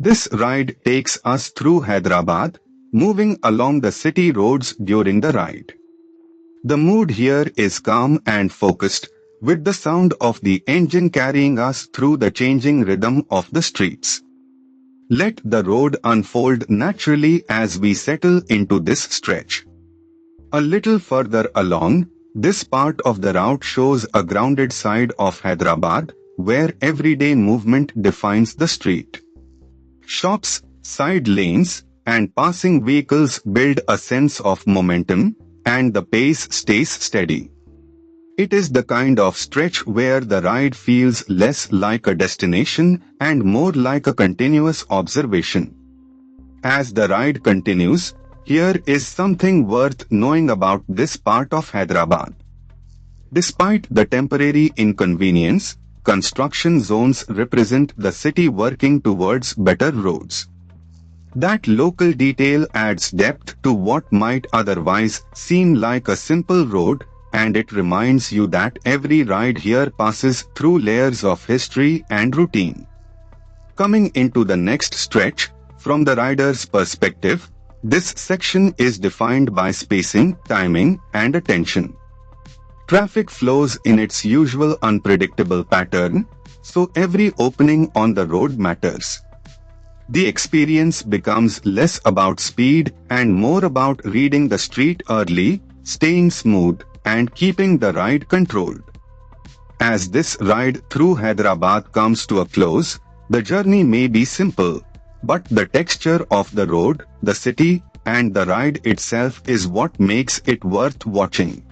This ride takes us through Hyderabad, moving along the city roads during the ride. The mood here is calm and focused, with the sound of the engine carrying us through the changing rhythm of the streets. Let the road unfold naturally as we settle into this stretch. A little further along, this part of the route shows a grounded side of Hyderabad, where everyday movement defines the street. Shops, side lanes, and passing vehicles build a sense of momentum, and the pace stays steady. It is the kind of stretch where the ride feels less like a destination and more like a continuous observation. As the ride continues, here is something worth knowing about this part of Hyderabad. Despite the temporary inconvenience, construction zones represent the city working towards better roads. That local detail adds depth to what might otherwise seem like a simple road, and it reminds you that every ride here passes through layers of history and routine. Coming into the next stretch, from the rider's perspective, this section is defined by spacing, timing, and attention. Traffic flows in its usual unpredictable pattern, so every opening on the road matters. The experience becomes less about speed and more about reading the street early, staying smooth, and keeping the ride controlled. As this ride through Hyderabad comes to a close, the journey may be simple, but the texture of the road, the city, and the ride itself is what makes it worth watching.